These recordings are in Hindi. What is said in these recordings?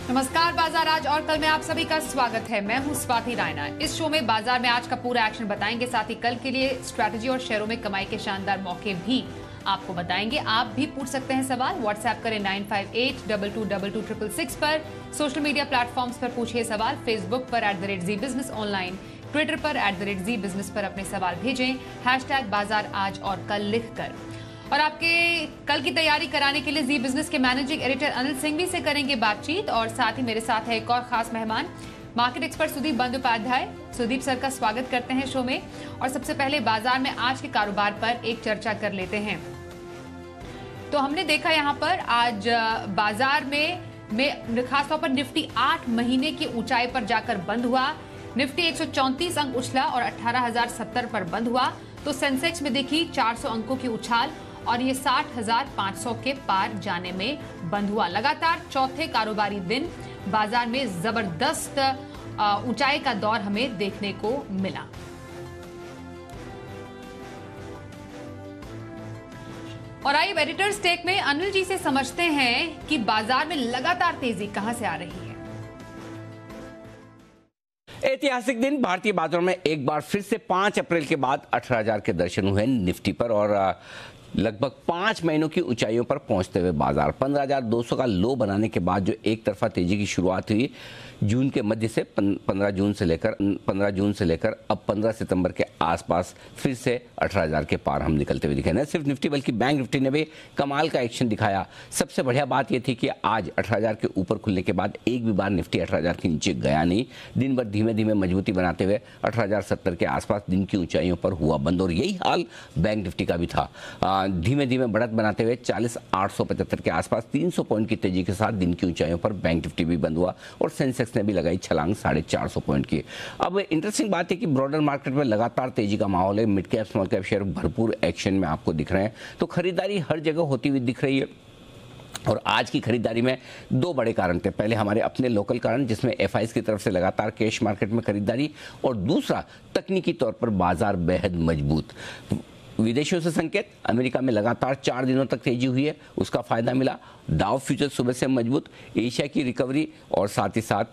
नमस्कार बाजार आज और कल में आप सभी का स्वागत है। मैं हूं स्वाति रायना। इस शो में बाजार में आज का पूरा एक्शन बताएंगे, साथ ही कल के लिए स्ट्रैटेजी और शेयरों में कमाई के शानदार मौके भी आपको बताएंगे। आप भी पूछ सकते हैं सवाल, व्हाट्सएप करें 9582222266 पर। सोशल मीडिया प्लेटफॉर्म्स पर पूछिए सवाल, फेसबुक पर @ZBusiness ऑनलाइन, ट्विटर पर @ZBusiness पर अपने सवाल भेजें, #बाजार आज और कल लिखकर। और आपके कल की तैयारी कराने के लिए जी बिजनेस के मैनेजिंग एडिटर अनिल सिंघवी से करेंगे बातचीत। और साथ ही मेरे साथ है एक और खास मेहमान, market expert Sudeep Bandopadhyay. Sudeep sir का स्वागत करते हैं शो में। और सबसे पहले बाजार में आज के कारोबार पर एक चर्चा कर लेते हैं। तो हमने देखा यहाँ पर आज बाजार में खासतौर पर निफ्टी 8 महीने की ऊंचाई पर जाकर बंद हुआ। निफ्टी 134 अंक उछला और 18,070 पर बंद हुआ। तो सेंसेक्स में देखी 400 अंकों की उछाल और ये 60,500 के पार जाने में बंद हुआ। लगातार चौथे कारोबारी दिन बाजार में जबरदस्त ऊंचाई का दौर हमें देखने को मिला। और आइए एडिटर्स टेक में अनिल जी से समझते हैं कि बाजार में लगातार तेजी कहां से आ रही है। ऐतिहासिक दिन भारतीय बाजारों में एक बार फिर से 5 अप्रैल के बाद 18,000 के दर्शन हुए निफ्टी पर और लगभग 5 महीनों की ऊंचाइयों पर पहुंचते हुए बाजार 15,200 का लो बनाने के बाद जो एक तरफा तेजी की शुरुआत हुई जून के मध्य से 15 जून से लेकर अब 15 सितंबर के आसपास फिर से 18,000 के पार हम निकलते हुए दिखे। न सिर्फ निफ्टी बल्कि बैंक निफ्टी ने भी कमाल का एक्शन दिखाया। सबसे बढ़िया बात यह थी कि आज 18,000 के ऊपर खुलने के बाद एक भी बार निफ्टी 18,000 के नीचे गया नहीं। दिन भर धीमे धीमे मजबूती बनाते हुए 18,070 के आसपास दिन की ऊंचाइयों पर हुआ बंद और यही हाल बैंक निफ्टी का भी था। धीमे धीमे बढ़त बनाते हुए 40,875 के आसपास 300 पॉइंट की तेजी के साथ दिन की ऊंचाइयों पर बैंक निफ्टी भी बंद हुआ और सेंसेक्स ने भी लगाई छलांग 450 पॉइंट की। अब इंटरेस्टिंग बात है कि ब्रॉडर मार्केट में लगातार तेजी का माहौल है। Mid cap small cap share भरपूर एक्शन में आपको दिख रहे हैं, तो खरीदारी हर जगह होती हुई दिख रही है। और आज की खरीदारी में 2 बड़े कारण थे। पहले हमारे अपने लोकल कारण जिसमें एफआईज की तरफ से लगातार कैश मार्केट में खरीदारी, और दूसरा तकनीकी तौर पर बाजार बेहद मजबूत। विदेशों से संकेत, अमेरिका में लगातार 4 दिनों तक तेजी हुई है, उसका फायदा मिला। डाउ फ्यूचर सुबह से मजबूत, एशिया की रिकवरी और साथ ही साथ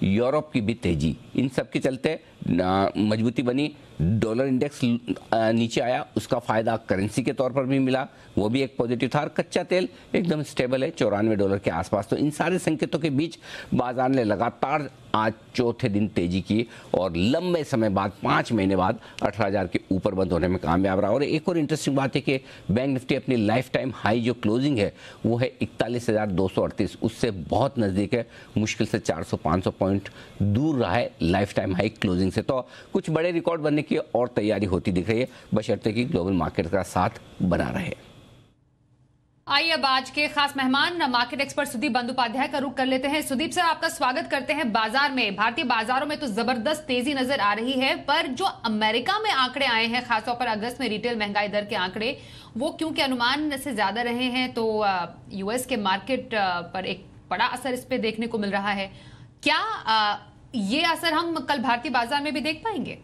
यूरोप की भी तेजी, इन सब के चलते मजबूती बनी। डॉलर इंडेक्स नीचे आया, उसका फायदा करेंसी के तौर पर भी मिला, वो भी एक पॉजिटिव था। कच्चा तेल एकदम स्टेबल है $94 के आसपास। तो इन सारे संकेतों के बीच बाजार ने लगातार आज चौथे दिन तेजी की और लंबे समय बाद 5 महीने बाद 18,000 के ऊपर बंद होने में कामयाब रहा। और एक और इंटरेस्टिंग बात है कि बैंक निफ्टी अपनी लाइफ टाइम हाई जो क्लोजिंग है वो है 41,238, उससे बहुत नज़दीक है, मुश्किल से 400-500 पॉइंट दूर रहा है लाइफ टाइम हाई क्लोजिंग से। तो कुछ बड़े रिकॉर्ड बनने की और तैयारी होती दिख रही है, बशर्ते कि ग्लोबल मार्केट का साथ बना रहे। आइए अब आज के खास मेहमान मार्केट एक्सपर्ट सुदीप बंदोपाध्याय का रुख कर लेते हैं। सुदीप सर, आपका स्वागत करते हैं। बाजार में, भारतीय बाजारों में तो जबरदस्त तेजी नजर आ रही है, पर जो अमेरिका में आंकड़े आए हैं, खासतौर पर अगस्त में रिटेल महंगाई दर के आंकड़े, वो क्योंकि अनुमान से ज्यादा रहे हैं, तो यूएस के मार्केट पर एक बड़ा असर इस पे देखने को मिल रहा है। क्या ये असर हम कल भारतीय बाजार में भी देख पाएंगे?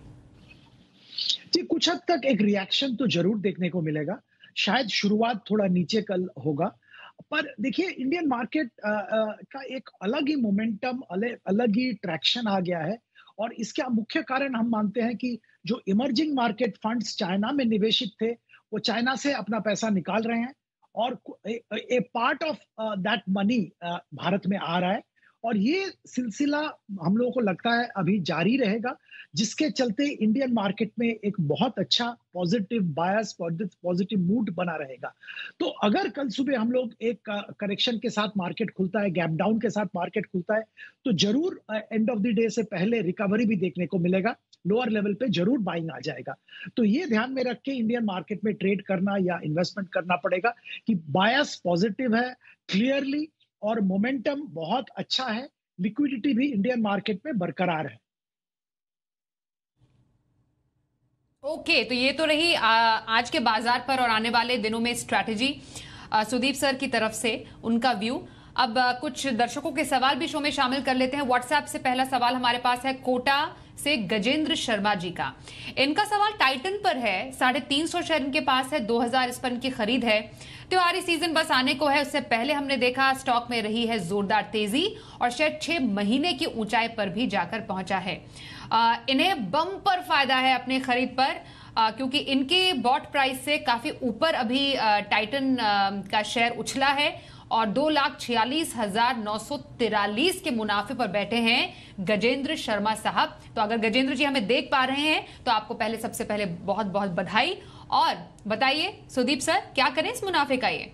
जी, कुछ हद तक एक रिएक्शन तो जरूर देखने को मिलेगा। शायद शुरुआत थोड़ा नीचे कल होगा, पर देखिए इंडियन मार्केट का एक अलग ही मोमेंटम, अलग ही ट्रैक्शन आ गया है। और इसका मुख्य कारण हम मानते हैं कि जो इमर्जिंग मार्केट फंड्स चाइना में निवेशित थे, वो चाइना से अपना पैसा निकाल रहे हैं और a part of that money Bharat में आ रहा है। और ये सिलसिला हम लोगों को लगता है अभी जारी रहेगा, जिसके चलते इंडियन मार्केट में एक बहुत अच्छा पॉजिटिव बायस, पॉजिटिव मूड बना रहेगा। तो अगर कल सुबह हम लोग एक करेक्शन के साथ मार्केट खुलता है, गैप डाउन के साथ मार्केट खुलता है, तो जरूर एंड ऑफ द डे से पहले रिकवरी भी देखने को मिलेगा, लोअर लेवल पे जरूर बाइंग आ जाएगा। तो ये ध्यान में रख के इंडियन मार्केट में ट्रेड करना या इन्वेस्टमेंट करना पड़ेगा कि बायस पॉजिटिव है क्लियरली और मोमेंटम बहुत अच्छा है, लिक्विडिटी भी इंडियन मार्केट में बरकरार है। ओके, तो ये तो रही आज के बाजार पर और आने वाले दिनों में स्ट्रैटेजी सुदीप सर की तरफ से, उनका व्यू। अब कुछ दर्शकों के सवाल भी शो में शामिल कर लेते हैं। व्हाट्सएप से पहला सवाल हमारे पास है, कोटा से गजेंद्र शर्मा जी का। इनका सवाल टाइटन पर है। 350 शेयर इनके पास है, 2000 इस पर इनकी खरीद है। त्योहारी सीजन बस आने को है, उससे पहले हमने देखा स्टॉक में रही है जोरदार तेजी और शेयर 6 महीने की ऊंचाई पर भी जाकर पहुंचा है। इन्हें बम्पर फायदा है अपने खरीद पर, क्योंकि इनके बॉट प्राइस से काफी ऊपर अभी टाइटन का शेयर उछला है और 2,46,943 के मुनाफे पर बैठे हैं गजेंद्र शर्मा साहब। तो अगर गजेंद्र जी हमें देख पा रहे हैं तो आपको सबसे पहले बहुत बहुत बधाई। और बताइए सुदीप सर, क्या करें इस मुनाफे का? ये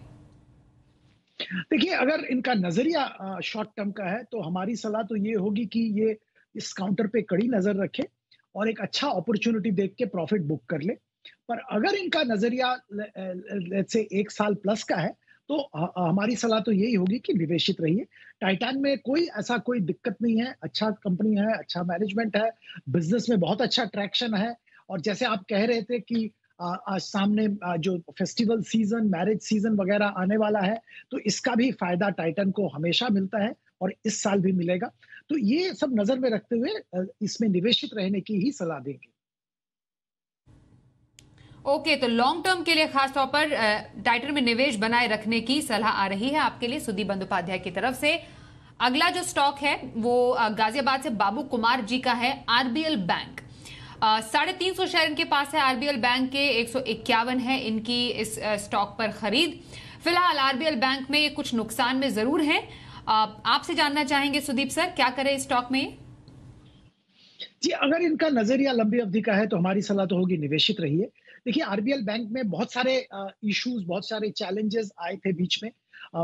देखिए, अगर इनका नजरिया शॉर्ट टर्म का है तो हमारी सलाह तो ये होगी कि ये इस काउंटर पे कड़ी नजर रखे और एक अच्छा अपॉर्चुनिटी देख के प्रॉफिट बुक कर ले। पर अगर इनका नजरिया लेट्स से 1 साल प्लस का है तो हमारी सलाह तो यही होगी कि निवेशित रहिए। टाइटन में कोई दिक्कत नहीं है, अच्छा कंपनी है, अच्छा मैनेजमेंट है, बिजनेस में बहुत अच्छा ट्रैक्शन है। और जैसे आप कह रहे थे कि आज सामने जो फेस्टिवल सीजन, मैरिज सीजन वगैरह आने वाला है, तो इसका भी फायदा टाइटन को हमेशा मिलता है और इस साल भी मिलेगा। तो ये सब नजर में रखते हुए इसमें निवेशित रहने की ही सलाह देंगे। ओके, तो लॉन्ग टर्म के लिए खास तौर पर टाइटन में निवेश बनाए रखने की सलाह आ रही है आपके लिए सुदीप बंदोपाध्याय की तरफ से। अगला जो स्टॉक है वो गाजियाबाद से बाबू कुमार जी का है, आरबीएल बैंक। 350 शेयर इनके पास है आरबीएल बैंक के, 151 है इनकी इस स्टॉक पर खरीद। फिलहाल आरबीएल बैंक में कुछ नुकसान में जरूर है। आपसे जानना चाहेंगे सुदीप सर, क्या करें इस स्टॉक में? जी, अगर इनका नजरिया लंबी अवधि का है तो हमारी सलाह तो होगी निवेशित रहिए। देखिए, आरबीएल बैंक में बहुत सारे इश्यूज, बहुत सारे चैलेंजेस आए थे बीच में।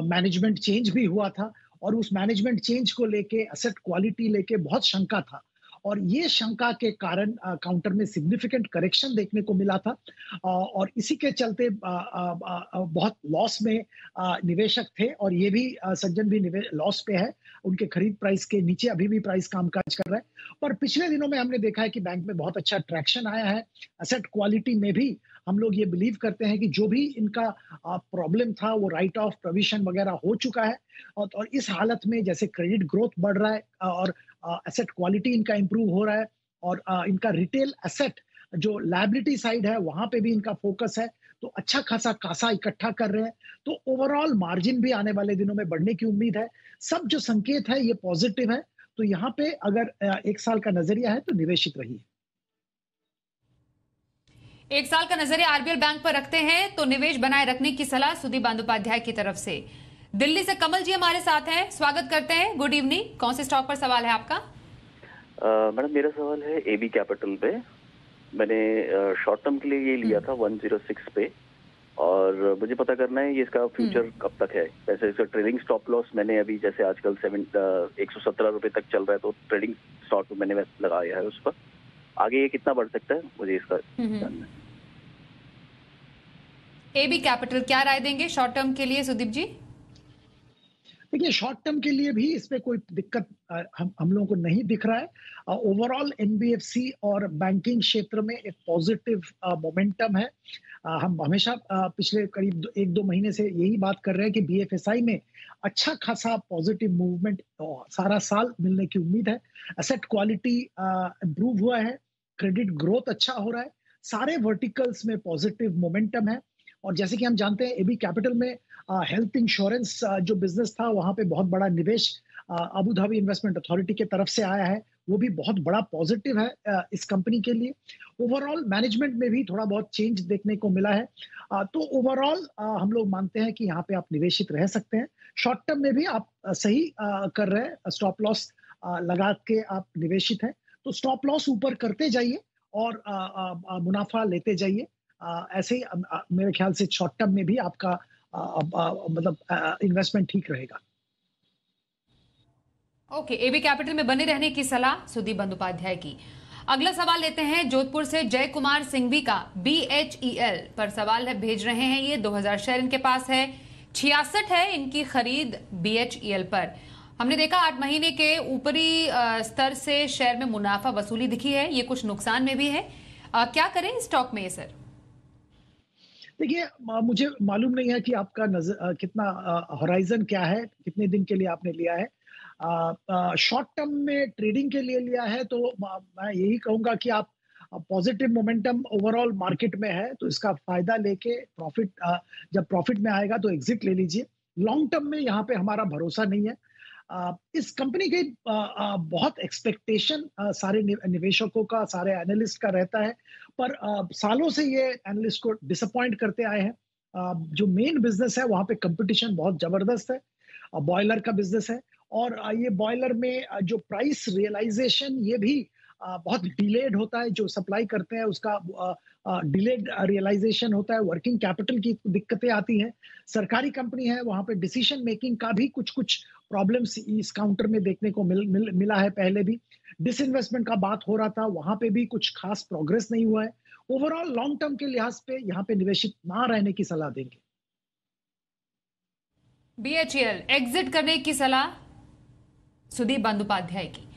मैनेजमेंट चेंज भी हुआ था और उस मैनेजमेंट चेंज को लेके, एसेट क्वालिटी लेके बहुत शंका था और ये शंका के कारण काउंटर में सिग्निफिकेंट करेक्शन देखने को मिला था और इसी के चलते बहुत लॉस में निवेशक थे और ये भी सज्जन भी लॉस पे है। उनके खरीद प्राइस के नीचे अभी भी प्राइस कामकाज कर रहा है। पर पिछले दिनों में हमने देखा है कि बैंक में बहुत अच्छा ट्रैक्शन आया है। एसेट क्वालिटी में भी हम लोग ये बिलीव करते हैं कि जो भी इनका प्रॉब्लम था वो राइट ऑफ प्रोविजन वगैरह हो चुका है और इस हालत में जैसे क्रेडिट ग्रोथ बढ़ रहा है और एसेट क्वालिटी इनका इंप्रूव हो रहा है और इनका रिटेल एसेट जो लायबिलिटी साइड है वहां पे भी इनका फोकस है, तो अच्छा खासा कासा इकट्ठा कर रहे हैं। तो ओवरऑल मार्जिन भी आने वाले दिनों में बढ़ने की उम्मीद है। सब जो संकेत है ये पॉजिटिव है। तो यहाँ पे अगर 1 साल का नजरिया है तो निवेशित रहिए। 1 साल का नजरिया आरबीएल बैंक पर रखते हैं तो निवेश बनाए रखने की सलाह सुदीप बंदोपाध्याय की तरफ से। दिल्ली से कमल जी हमारे साथ हैं, स्वागत करते हैं। Good evening. कौन से स्टॉक पर सवाल है आपका? मैडम, मेरा सवाल है एबी कैपिटल पे। मैंने शॉर्ट टर्म के लिए ये लिया था 106 पे और मुझे पता करना है ये इसका फ्यूचर कब तक है। वैसे इसका ट्रेडिंग स्टॉप लॉस मैंने अभी जैसे आजकल 117 रुपए तक चल रहा है तो ट्रेडिंग स्टॉप मैंने लगाया है उस पर। आगे ये कितना बढ़ सकता है मुझे इसका जानना है। एबी कैपिटल, क्या राय देंगे शॉर्ट टर्म के लिए सुदीप जी? देखिए, शॉर्ट टर्म के लिए भी इसमें कोई दिक्कत हम लोगों को नहीं दिख रहा है। ओवरऑल एनबीएफसी और बैंकिंग क्षेत्र में एक पॉजिटिव मोमेंटम है। हम हमेशा पिछले करीब 1-2 महीने से यही बात कर रहे हैं कि बीएफएसआई में अच्छा खासा पॉजिटिव मूवमेंट सारा साल मिलने की उम्मीद है। एसेट क्वालिटी इंप्रूव हुआ है, क्रेडिट ग्रोथ अच्छा हो रहा है, सारे वर्टिकल्स में पॉजिटिव मोमेंटम है। और जैसे कि हम जानते हैं एबी कैपिटल में हेल्थ इंश्योरेंस जो बिजनेस था वहां पे बहुत बड़ा निवेश अबू धाबी इन्वेस्टमेंट अथॉरिटी के तरफ से आया है, वो भी बहुत बड़ा पॉजिटिव है इस कंपनी के लिए। ओवरऑल मैनेजमेंट में भी थोड़ा बहुत चेंज देखने को मिला है। तो ओवरऑल हम लोग मानते हैं कि यहाँ पे आप निवेशित रह सकते हैं। शॉर्ट टर्म में भी आप सही कर रहे हैं, स्टॉप लॉस लगा के आप निवेशित हैं, तो स्टॉप लॉस ऊपर करते जाइए और मुनाफा लेते जाइए। ऐसे ही मेरे ख्याल से शॉर्ट टर्म में भी आपका मतलब इन्वेस्टमेंट ठीक रहेगा। ओके, एबी कैपिटल में बने रहने की सलाह सुदीप बंदोपाध्याय की। अगला सवाल लेते हैं जोधपुर से जय कुमार सिंघवी का। BHEL पर सवाल है, भेज रहे हैं ये 2000 शेयर इनके पास है, 66 है इनकी खरीद BHEL पर। हमने देखा 8 महीने के ऊपरी स्तर से शेयर में मुनाफा वसूली दिखी है, ये कुछ नुकसान में भी है। क्या करें स्टॉक में ये सर? देखिए, मुझे मालूम नहीं है कि आपका कितना होराइजन क्या है, कितने दिन के लिए आपने लिया है। शॉर्ट टर्म में ट्रेडिंग के लिए लिया है तो मैं यही कहूंगा कि आप पॉजिटिव मोमेंटम ओवरऑल मार्केट में है तो इसका फायदा लेके प्रॉफिट, जब प्रॉफिट में आएगा तो एग्जिट ले लीजिए। लॉन्ग टर्म में यहाँ पे हमारा भरोसा नहीं है। इस कंपनी के बहुत एक्सपेक्टेशन सारे निवेशकों का, सारे एनालिस्ट का रहता है, पर सालों से ये एनालिस्ट को डिसअपॉइंट करते आए हैं। जो मेन बिजनेस है वहां पे कंपटीशन बहुत जबरदस्त है, बॉयलर का बिजनेस है, और ये बॉयलर में जो प्राइस रियलाइजेशन ये भी बहुत डिलेड होता है। जो सप्लाई करते हैं उसका डिलेड रियलाइजेशन होता है, वर्किंग कैपिटल की दिक्कतें आती हैं। सरकारी कंपनी है, वहां पे डिसीजन मेकिंग का भी कुछ प्रॉब्लम्स इस काउंटर में देखने को मिला है। पहले भी डिसइन्वेस्टमेंट का बात हो रहा था, वहां पे भी कुछ खास प्रोग्रेस नहीं हुआ है। ओवरऑल लॉन्ग टर्म के लिहाज पे यहाँ पे निवेशित ना रहने की सलाह देंगे। BHEL एग्जिट करने की सलाह सुदीप बंदोपाध्याय की।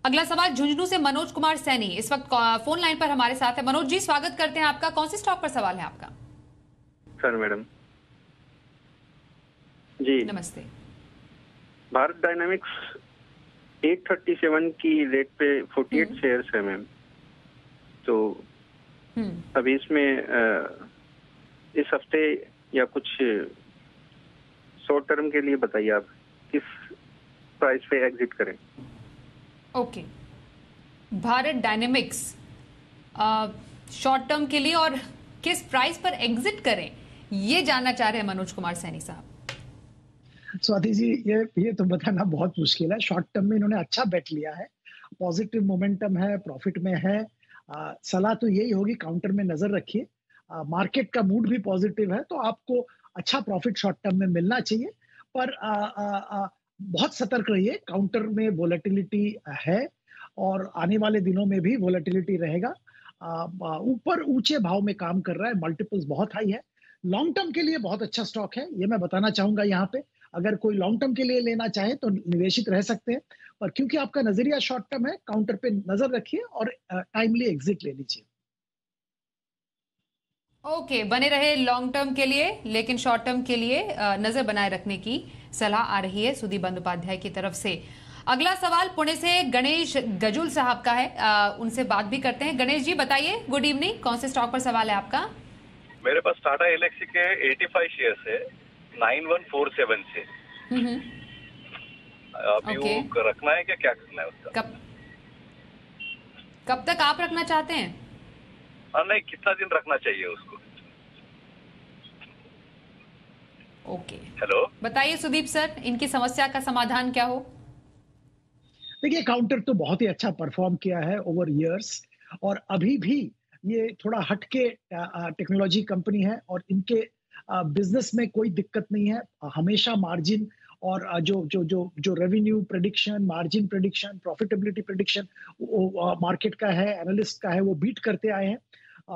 अगला सवाल झुंझुनू से मनोज कुमार सैनी इस वक्त फोन लाइन पर हमारे साथ है। मनोज जी, स्वागत करते हैं आपका। कौन से स्टॉक पर सवाल है आपका? सर मैडम जी नमस्ते। भारत डायनामिक्स 837 की रेट पे 48 शेयर्स है मैम, तो अभी इसमें इस हफ्ते या कुछ शॉर्ट टर्म के लिए बताइए आप किस प्राइस पे एग्जिट करें। Okay, Bharat dynamics short term के लिए और किस प्राइस पर एग्जिट करें, ये जानना चाह रहे हैं मनोज कुमार सैनी साहब। स्वाति जी, ये तो बताना बहुत मुश्किल है। शॉर्ट टर्म में इन्होंने अच्छा बेट लिया है, पॉजिटिव मोमेंटम है, प्रॉफिट में है। सलाह तो यही होगी, काउंटर में नजर रखिए। मार्केट का मूड भी पॉजिटिव है तो आपको अच्छा प्रॉफिट शॉर्ट टर्म में मिलना चाहिए, पर बहुत सतर्क रहिए। काउंटर में वोलेटिलिटी है और आने वाले दिनों में भी वोलेटिलिटी रहेगा। ऊपर ऊंचे भाव में काम कर रहा है, मल्टीपल्स बहुत हाई है। लॉन्ग टर्म के लिए बहुत अच्छा स्टॉक है, ये मैं बताना चाहूंगा। यहाँ पे अगर कोई लॉन्ग टर्म के लिए लेना चाहे तो निवेशित रह सकते हैं, पर क्योंकि आपका नजरिया शॉर्ट टर्म है, काउंटर पे नजर रखिए और टाइमली एग्जिट ले लीजिए। ओके, बने रहे लॉन्ग टर्म के लिए, लेकिन शॉर्ट टर्म के लिए नजर बनाए रखने की सलाह आ रही है सुदीप बंदोपाध्याय की तरफ से। अगला सवाल पुणे से गणेश गजुल साहब का है, उनसे बात भी करते हैं। गणेश जी बताइए, गुड इवनिंग, कौन से स्टॉक पर सवाल है आपका? मेरे पास टाटा एलेक्सी के 85 शेयर्स है 9147 से। अभी वो रखना है क्या करना है उसका? कब तक आप रखना चाहते हैं? नहीं, कितना दिन रखना चाहिए उसको? ओके, हेलो, बताइए सुदीप सर, इनकी समस्या का समाधान क्या हो? देखिए, काउंटर तो बहुत ही अच्छा परफॉर्म किया है ओवर इयर्स, और अभी भी ये थोड़ा हटके टेक्नोलॉजी कंपनी है और इनके बिजनेस में कोई दिक्कत नहीं है। हमेशा मार्जिन और जो revenue prediction, margin prediction, profitability prediction market का है, एनालिस्ट का है, वो बीट करते आए हैं।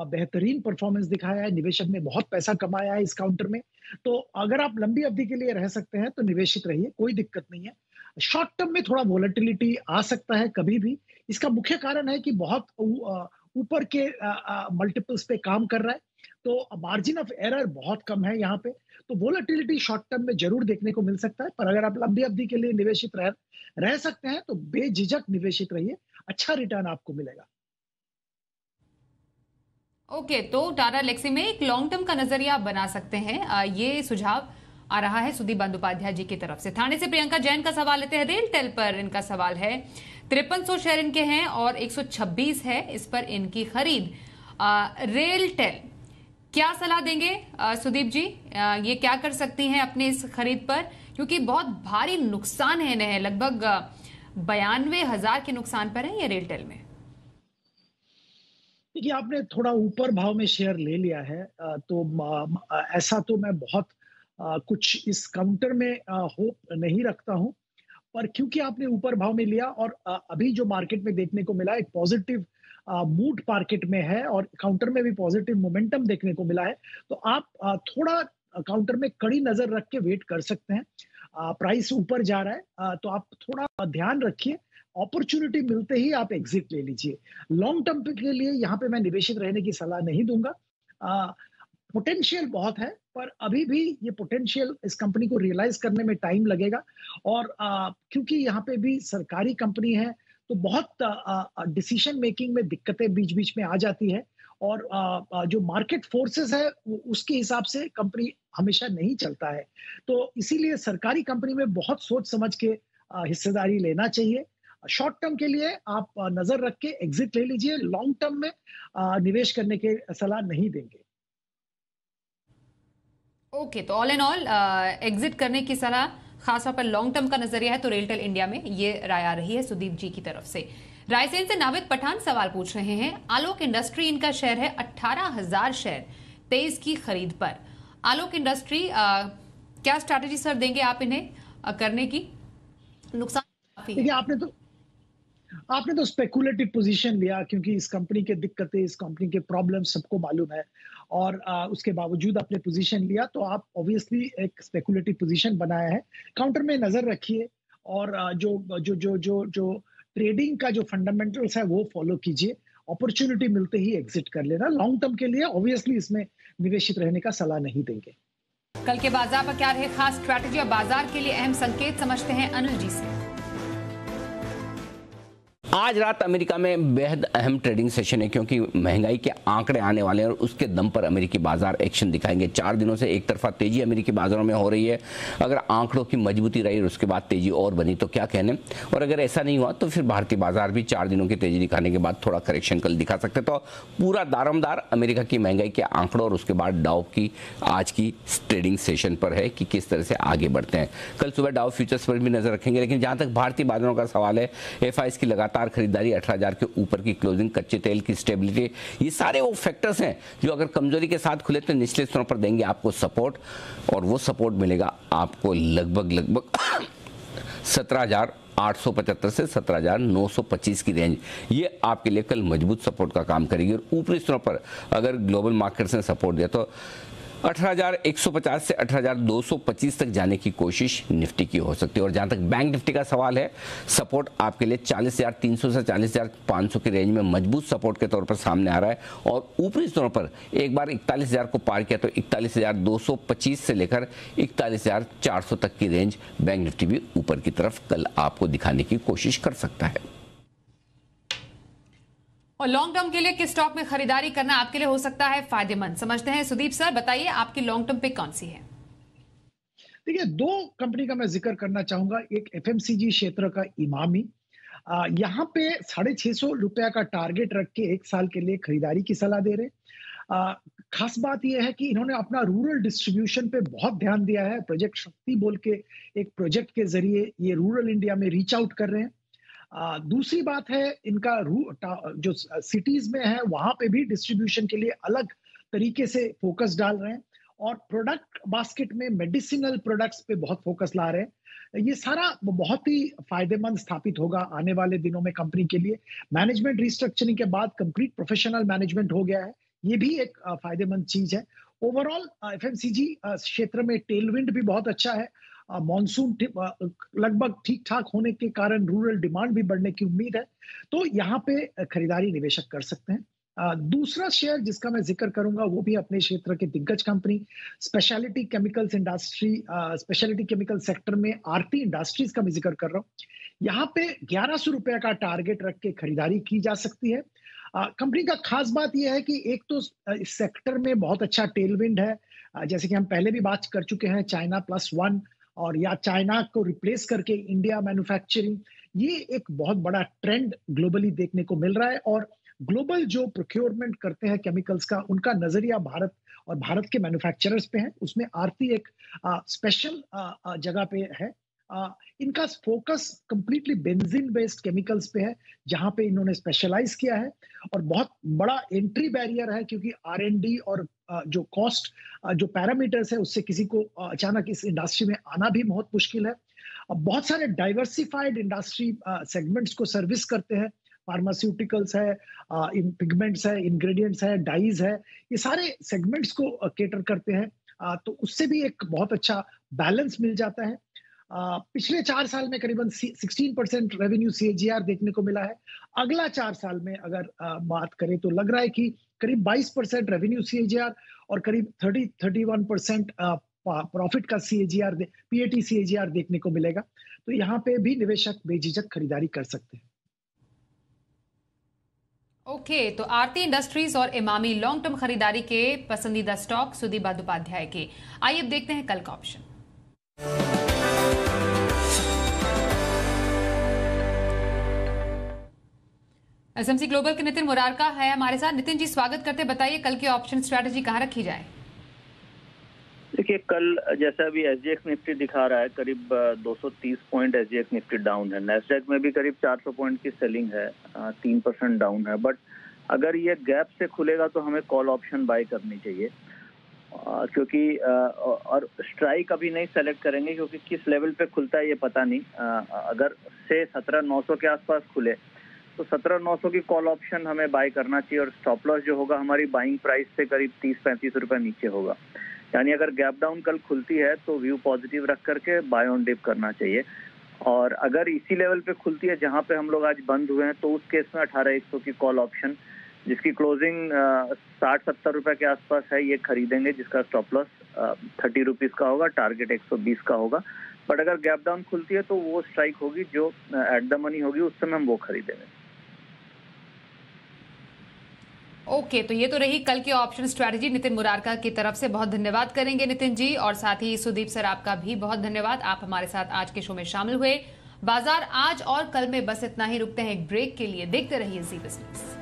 बेहतरीन परफॉर्मेंस दिखाया है, निवेशक ने बहुत पैसा कमाया है इस काउंटर में। तो अगर आप लंबी अवधि के लिए रह सकते हैं तो निवेशित रहिए, कोई दिक्कत नहीं है। शॉर्ट टर्म में थोड़ा वोलेटिलिटी आ सकता है कभी भी। इसका मुख्य कारण है कि बहुत ऊपर के मल्टीपल्स पे काम कर रहा है, तो मार्जिन ऑफ एरर बहुत कम है यहाँ पे। तो वोलेटिलिटी शॉर्ट टर्म में जरूर देखने को मिल सकता है, पर अगर आप लंबी अवधि के लिए निवेशित रह सकते हैं तो बेझिझक निवेशित रहिए, अच्छा रिटर्न आपको मिलेगा। ओके, तो टाटा एलेक्सी में एक लॉन्ग टर्म का नजरिया आप बना सकते हैं, ये सुझाव आ रहा है सुदीप बंदोपाध्याय जी की तरफ से। थाने से प्रियंका जैन का सवाल लेते हैं। रेलटेल पर इनका सवाल है, 5300 शेयर इनके हैं और 126 है इस पर इनकी खरीद। रेलटेल, क्या सलाह देंगे सुदीप जी? ये क्या कर सकती हैं अपने इस खरीद पर, क्योंकि बहुत भारी नुकसान है इन्हें, लगभग 92,000 के नुकसान पर है ये रेलटेल में। देखिए, आपने थोड़ा ऊपर भाव में शेयर ले लिया है, तो ऐसा तो मैं बहुत कुछ इस काउंटर में होप नहीं रखता हूं, पर क्योंकि आपने ऊपर भाव में लिया और अभी जो मार्केट में देखने को मिला एक पॉजिटिव मूड मार्केट में है और काउंटर में भी पॉजिटिव मोमेंटम देखने को मिला है, तो आप थोड़ा काउंटर में कड़ी नजर रख के वेट कर सकते हैं। प्राइस ऊपर जा रहा है तो आप थोड़ा ध्यान रखिए, अपॉर्चुनिटी मिलते ही आप एग्जिट ले लीजिए। लॉन्ग टर्म के लिए यहाँ पे मैं निवेशित रहने की सलाह नहीं दूंगा। पोटेंशियल बहुत है, पर अभी भी ये पोटेंशियल इस कंपनी को रियलाइज करने में टाइम लगेगा। और क्योंकि यहाँ पे भी सरकारी कंपनी है, तो बहुत डिसीजन मेकिंग में दिक्कतें बीच बीच में आ जाती है। और जो मार्केट फोर्सेस है उसके हिसाब से कंपनी हमेशा नहीं चलता है। तो इसीलिए सरकारी कंपनी में बहुत सोच समझ के हिस्सेदारी लेना चाहिए। शॉर्ट टर्म के लिए आप नजर रख के एग्जिट ले लीजिए, लॉन्ग टर्म में निवेश करने के सलाह नहीं देंगे। ओके, तो ऑल एंड ऑल एग्जिट करने की सलाह, खासतौर पर लॉन्ग टर्म का नजरिया है तो रेलटेल इंडिया में ये राय आ रही है सुदीप जी की तरफ से। रायसेन से नाविद पठान सवाल पूछ रहे हैं, आलोक इंडस्ट्री इनका शेयर है 18,000 शेयर 23 की खरीद पर। आलोक इंडस्ट्री क्या स्ट्रैटेजी सर देंगे आप इन्हें करने की? नुकसान काफी है। देखिए, आपने तो स्पेकुलेटिव पोजीशन लिया, क्योंकि इस कंपनी के दिक्कतें, इस कंपनी के प्रॉब्लम सबको मालूम है। और उसके बावजूद आपने पोजीशन लिया, तो आप ऑब्वियसली एक स्पेकुलेटिव पोजीशन बनाया है। काउंटर में नजर रखिए, और जो जो जो जो जो ट्रेडिंग का जो फंडामेंटल्स है वो फॉलो कीजिए। अपॉर्चुनिटी मिलते ही एग्जिट कर लेना। लॉन्ग टर्म के लिए ऑब्वियसली इसमें निवेशित रहने का सलाह नहीं देंगे। कल के बाजार पर क्या रहे खास स्ट्रैटेजी और बाजार के लिए अहम संकेत, समझते हैं अनिल जी से। आज रात अमेरिका में बेहद अहम ट्रेडिंग सेशन है, क्योंकि महंगाई के आंकड़े आने वाले हैं और उसके दम पर अमेरिकी बाजार एक्शन दिखाएंगे। 4 दिनों से एक तरफा तेजी अमेरिकी बाजारों में हो रही है। अगर आंकड़ों की मजबूती रही और उसके बाद तेजी और बनी तो क्या कहने, और अगर ऐसा नहीं हुआ तो फिर भारतीय बाजार भी 4 दिनों की तेजी दिखाने के बाद थोड़ा करेक्शन कल दिखा सकते। तो पूरा दारोमदार अमेरिका की महंगाई के आंकड़ों और उसके बाद डाउ की आज की ट्रेडिंग सेशन पर है कि किस तरह से आगे बढ़ते हैं। कल सुबह डाउ फ्यूचर्स पर भी नजर रखेंगे। लेकिन जहां तक भारतीय बाजारों का सवाल है, एफआईएस की लगातार खरीदारी, 18,000 के ऊपर की क्लोजिंग, कच्चे तेल की स्टेबिलिटी, ये सारे वो फैक्टर्स हैं जो अगर कमजोरी के साथ खुले तो निचले स्तरों पर देंगे आपको सपोर्ट, और वो सपोर्ट मिलेगा आपको लगभग 17,875 से 17,925 की रेंज। ये आपके लिए कल मजबूत सपोर्ट का काम करेगी। और ऊपरी स्तरों पर अगर ग्लोबल मार्केट्स ने सपोर्ट दिया तो 18,150 से 18,225 तक जाने की कोशिश निफ्टी की हो सकती है। और जहां तक बैंक निफ्टी का सवाल है, सपोर्ट आपके लिए 40,300 से 40,500 की रेंज में मजबूत सपोर्ट के तौर पर सामने आ रहा है। और ऊपरी स्तरों पर एक बार 41,000 को पार किया तो 41,225 से लेकर 41,400 तक की रेंज बैंक निफ्टी भी ऊपर की तरफ कल आपको दिखाने की कोशिश कर सकता है। और लॉन्ग टर्म के लिए किस स्टॉक में खरीदारी करना आपके लिए हो सकता है फायदेमंद, समझते हैं सुदीप सर। बताइए आपकी लॉन्ग टर्म पिक कौन सी है? देखिए, 2 कंपनी का मैं जिक्र करना चाहूंगा। एक एफएमसीजी क्षेत्र का इमामी, यहाँ पे 650 रुपया का टारगेट रख के 1 साल के लिए खरीदारी की सलाह दे रहे। खास बात यह है कि इन्होंने अपना रूरल डिस्ट्रीब्यूशन पे बहुत ध्यान दिया है। प्रोजेक्ट शक्ति बोल के एक प्रोजेक्ट के जरिए ये रूरल इंडिया में रीच आउट कर रहे हैं। दूसरी बात है, इनका जो सिटीज में है वहां पे भी डिस्ट्रीब्यूशन के लिए अलग तरीके से फोकस डाल रहे हैं। और प्रोडक्ट बास्केट में मेडिसिनल प्रोडक्ट्स पे बहुत फोकस ला रहे हैं। ये सारा बहुत ही फायदेमंद स्थापित होगा आने वाले दिनों में कंपनी के लिए। मैनेजमेंट रिस्ट्रक्चरिंग के बाद कंप्लीट प्रोफेशनल मैनेजमेंट हो गया है, ये भी एक फायदेमंद चीज है। ओवरऑल एफएमसीजी क्षेत्र में टेलविंड भी बहुत अच्छा है। मॉनसून लगभग ठीक ठाक होने के कारण रूरल डिमांड भी बढ़ने की उम्मीद है, तो यहाँ पे खरीदारी निवेशक कर सकते हैं। दूसरा शेयर जिसका मैं जिक्र करूंगा वो भी अपने क्षेत्र के दिग्गज company speciality chemicals industry, speciality chemical sector में आरती इंडस्ट्रीज का मैं जिक्र कर रहा हूँ। यहाँ पे 1,100 रुपया का टारगेट रख के खरीदारी की जा सकती है। कंपनी का खास बात यह है कि एक तो इस सेक्टर में बहुत अच्छा टेलविंड है, जैसे कि हम पहले भी बात कर चुके हैं, चाइना +1 और या चाइना को रिप्लेस करके इंडिया मैन्युफैक्चरिंग, ये एक बहुत बड़ा ट्रेंड ग्लोबली देखने को मिल रहा है। और ग्लोबल जो प्रोक्योरमेंट करते हैं केमिकल्स का, उनका नजरिया भारत और भारत के मैन्युफैक्चरर्स पे है। उसमें आरती एक स्पेशल जगह पे है। इनका focus completely benzene based chemicals पे है, जहां पे इन्होंने स्पेशलाइज किया है। और बहुत बड़ा एंट्री बैरियर है, क्योंकि R&D और जो कॉस्ट जो पैरामीटर्स है उससे किसी को अचानक इस इंडस्ट्री में आना भी बहुत मुश्किल है। बहुत सारे डाइवर्सिफाइड इंडस्ट्री सेगमेंट्स को सर्विस करते हैं। फार्मास्यूटिकल्स है, इन पिगमेंट्स है, इंग्रेडिएंट्स है, डाइज है, ये सारे सेगमेंट्स को केटर करते हैं। तो उससे भी एक बहुत अच्छा बैलेंस मिल जाता है। पिछले 4 साल में करीबन 16% रेवेन्यू CAGR देखने को मिला है। अगला 4 साल में अगर बात करें तो लग रहा है कि करीब 22% रेवेन्यू CAGR और करीब 31% प्रॉफिट का CAGR, PAT CAGR देखने को मिलेगा। तो यहाँ पे भी निवेशक बेझिझक खरीदारी कर सकते हैं। ओके, तो आरती इंडस्ट्रीज और इमामी लॉन्ग टर्म खरीदारी के पसंदीदा स्टॉक सुदीप बंदोपाध्याय के। आइए अब देखते हैं कल का ऑप्शन। एसएमसी ग्लोबल के नितिन मुरारका है हमारे साथ। नितिन जी, स्वागत करते, बताइए कल की ऑप्शन स्ट्रैटेजी कहां रखी जाए? देखिए, कल जैसा अभी एसजीएक्स निफ्टी दिखा रहा है, करीब 230 पॉइंट एसजीएक्स निफ्टी डाउन है। नेस्डैक में भी करीब 400 पॉइंट की सेलिंग है, 3% डाउन है। बट अगर ये गैप से खुलेगा तो हमें कॉल ऑप्शन बाय करनी चाहिए, क्योंकि और स्ट्राइक अभी नहीं सेलेक्ट करेंगे क्योंकि किस लेवल पे खुलता है ये पता नहीं। अगर से 17,900 के आसपास खुले तो 17,900 की कॉल ऑप्शन हमें बाय करना चाहिए, और स्टॉप लॉस जो होगा हमारी बाइंग प्राइस से करीब 30-35 रुपए नीचे होगा। यानी अगर गैप डाउन कल खुलती है तो व्यू पॉजिटिव रख करके बाय ऑन डिप करना चाहिए। और अगर इसी लेवल पे खुलती है जहां पे हम लोग आज बंद हुए हैं तो उस केस में 18,100 की कॉल ऑप्शन, जिसकी क्लोजिंग 60-70 रुपए के आसपास है, ये खरीदेंगे, जिसका स्टॉप लॉस 30 रुपीज का होगा, टारगेट 120 का होगा। बट अगर गैप डाउन खुलती है तो वो स्ट्राइक होगी जो एट द मनी होगी, उस समय हम वो खरीदेंगे। ओके, तो ये तो रही कल की ऑप्शन स्ट्रैटेजी नितिन मुरारका की तरफ से। बहुत धन्यवाद करेंगे नितिन जी, और साथ ही सुदीप सर आपका भी बहुत धन्यवाद, आप हमारे साथ आज के शो में शामिल हुए। बाजार आज और कल में बस इतना ही, रुकते हैं एक ब्रेक के लिए। देखते रहिए जी बिजनेस।